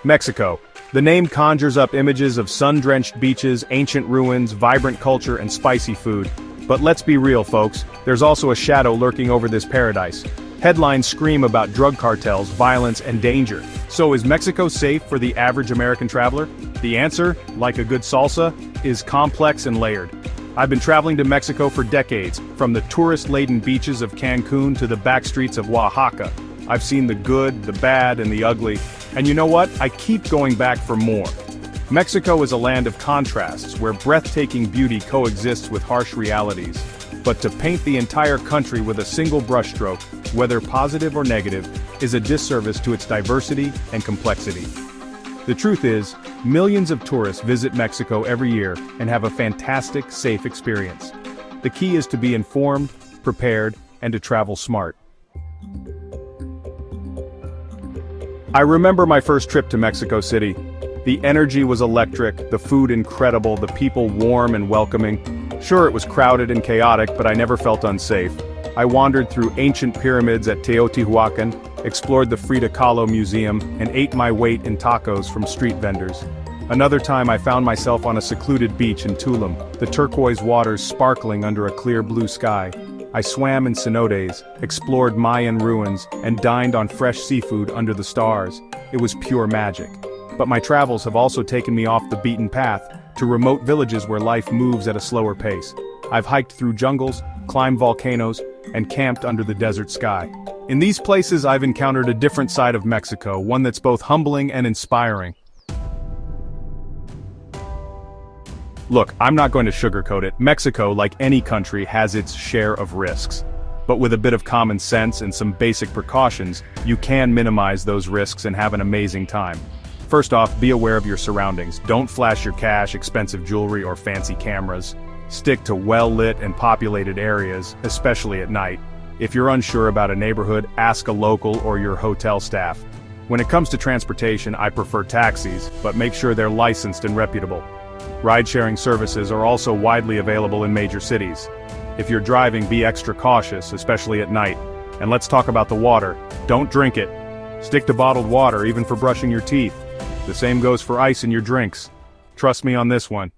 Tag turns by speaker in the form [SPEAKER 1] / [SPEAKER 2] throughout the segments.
[SPEAKER 1] Mexico. The name conjures up images of sun-drenched beaches, ancient ruins, vibrant culture, and spicy food. But let's be real, folks, there's also a shadow lurking over this paradise. Headlines scream about drug cartels, violence, and danger. So is Mexico safe for the average American traveler? The answer, like a good salsa, is complex and layered. I've been traveling to Mexico for decades, from the tourist-laden beaches of Cancun to the backstreets of Oaxaca. I've seen the good, the bad, and the ugly. And you know what? I keep going back for more. Mexico is a land of contrasts, where breathtaking beauty coexists with harsh realities. But to paint the entire country with a single brushstroke, whether positive or negative, is a disservice to its diversity and complexity. The truth is, millions of tourists visit Mexico every year and have a fantastic, safe experience. The key is to be informed, prepared, and to travel smart. I remember my first trip to Mexico City. The energy was electric, the food incredible, the people warm and welcoming. Sure, it was crowded and chaotic, but I never felt unsafe. I wandered through ancient pyramids at Teotihuacan, explored the Frida Kahlo Museum, and ate my weight in tacos from street vendors. Another time I found myself on a secluded beach in Tulum, the turquoise waters sparkling under a clear blue sky. I swam in cenotes, explored Mayan ruins, and dined on fresh seafood under the stars. It was pure magic. But my travels have also taken me off the beaten path, to remote villages where life moves at a slower pace. I've hiked through jungles, climbed volcanoes, and camped under the desert sky. In these places I've encountered a different side of Mexico, one that's both humbling and inspiring. Look, I'm not going to sugarcoat it. Mexico, like any country, has its share of risks. But with a bit of common sense and some basic precautions, you can minimize those risks and have an amazing time. First off, be aware of your surroundings. Don't flash your cash, expensive jewelry, or fancy cameras. Stick to well-lit and populated areas, especially at night. If you're unsure about a neighborhood, ask a local or your hotel staff. When it comes to transportation, I prefer taxis, but make sure they're licensed and reputable. Ride-sharing services are also widely available in major cities. If you're driving, be extra cautious, especially at night. And let's talk about the water. Don't drink it. Stick to bottled water, even for brushing your teeth. The same goes for ice in your drinks. Trust me on this one.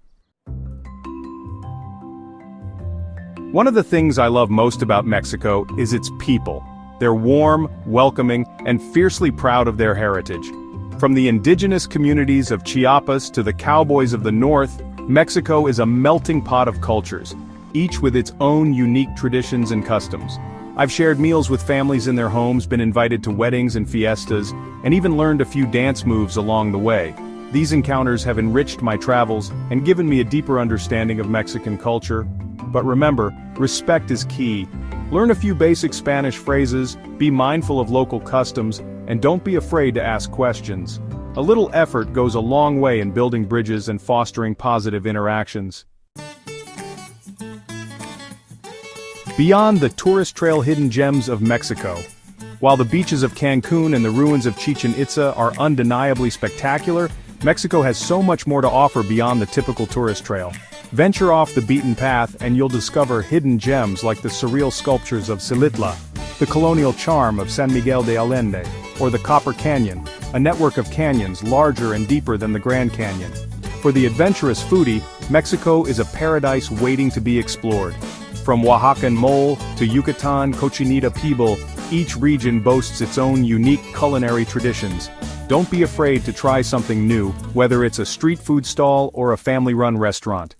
[SPEAKER 1] One of the things I love most about Mexico is its people. They're warm, welcoming, and fiercely proud of their heritage. From the indigenous communities of Chiapas to the cowboys of the north, Mexico is a melting pot of cultures, each with its own unique traditions and customs. I've shared meals with families in their homes, been invited to weddings and fiestas, and even learned a few dance moves along the way. These encounters have enriched my travels and given me a deeper understanding of Mexican culture. But remember, respect is key. Learn a few basic Spanish phrases, be mindful of local customs, and don't be afraid to ask questions. A little effort goes a long way in building bridges and fostering positive interactions. Beyond the tourist trail hidden gems of Mexico, while the beaches of Cancun and the ruins of Chichen Itza are undeniably spectacular, Mexico has so much more to offer beyond the typical tourist trail. Venture off the beaten path and you'll discover hidden gems like the surreal sculptures of Xilitla, the colonial charm of San Miguel de Allende, or the Copper Canyon, a network of canyons larger and deeper than the Grand Canyon. For the adventurous foodie, Mexico is a paradise waiting to be explored. From Oaxacan mole to Yucatan cochinita pibil, each region boasts its own unique culinary traditions. Don't be afraid to try something new, whether it's a street food stall or a family-run restaurant.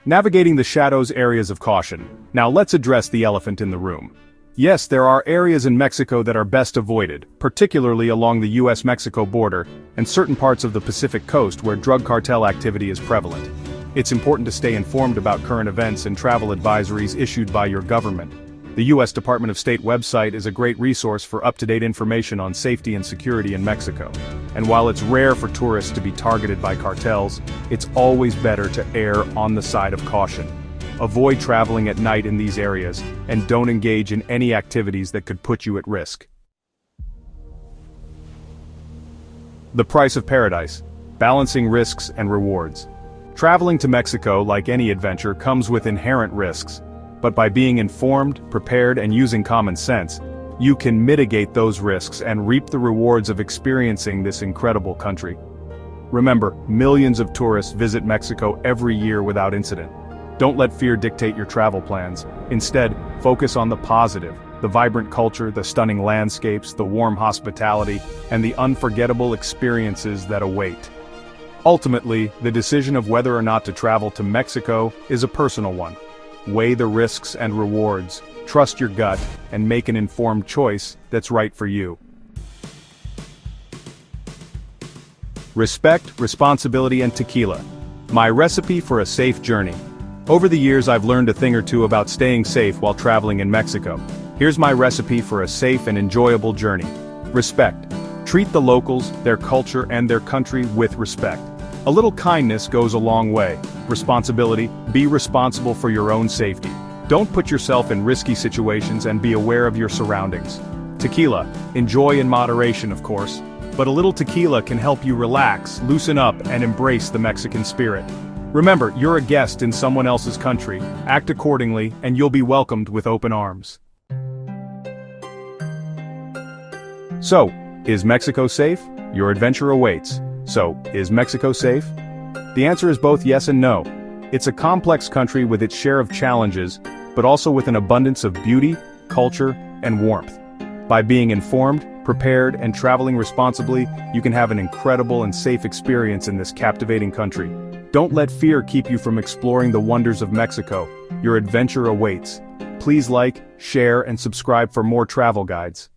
[SPEAKER 1] Navigating the shadows, areas of caution. Now let's address the elephant in the room. Yes, there are areas in Mexico that are best avoided, particularly along the US-Mexico border, and certain parts of the Pacific coast where drug cartel activity is prevalent. It's important to stay informed about current events and travel advisories issued by your government. The U.S. Department of State website is a great resource for up-to-date information on safety and security in Mexico. And while it's rare for tourists to be targeted by cartels, it's always better to err on the side of caution. Avoid traveling at night in these areas, and don't engage in any activities that could put you at risk. The price of paradise: balancing risks and rewards. Traveling to Mexico, like any adventure, comes with inherent risks. But by being informed, prepared, and using common sense, you can mitigate those risks and reap the rewards of experiencing this incredible country. Remember, millions of tourists visit Mexico every year without incident. Don't let fear dictate your travel plans. Instead, focus on the positive, the vibrant culture, the stunning landscapes, the warm hospitality, and the unforgettable experiences that await. Ultimately, the decision of whether or not to travel to Mexico is a personal one. Weigh the risks and rewards, trust your gut, and make an informed choice that's right for you. Respect, responsibility, and tequila. My recipe for a safe journey. Over the years, I've learned a thing or two about staying safe while traveling in Mexico. Here's my recipe for a safe and enjoyable journey. Respect. Treat the locals, their culture, and their country with respect. A little kindness goes a long way. Responsibility. Be responsible for your own safety. Don't put yourself in risky situations and be aware of your surroundings. Tequila. Enjoy in moderation, of course. But a little tequila can help you relax, loosen up, and embrace the Mexican spirit. Remember, you're a guest in someone else's country. Act accordingly, and you'll be welcomed with open arms. So, is Mexico safe? Your adventure awaits. So, is Mexico safe? The answer is both yes and no. It's a complex country with its share of challenges, but also with an abundance of beauty, culture, and warmth. By being informed, prepared, and traveling responsibly, you can have an incredible and safe experience in this captivating country. Don't let fear keep you from exploring the wonders of Mexico. Your adventure awaits. Please like, share, and subscribe for more travel guides.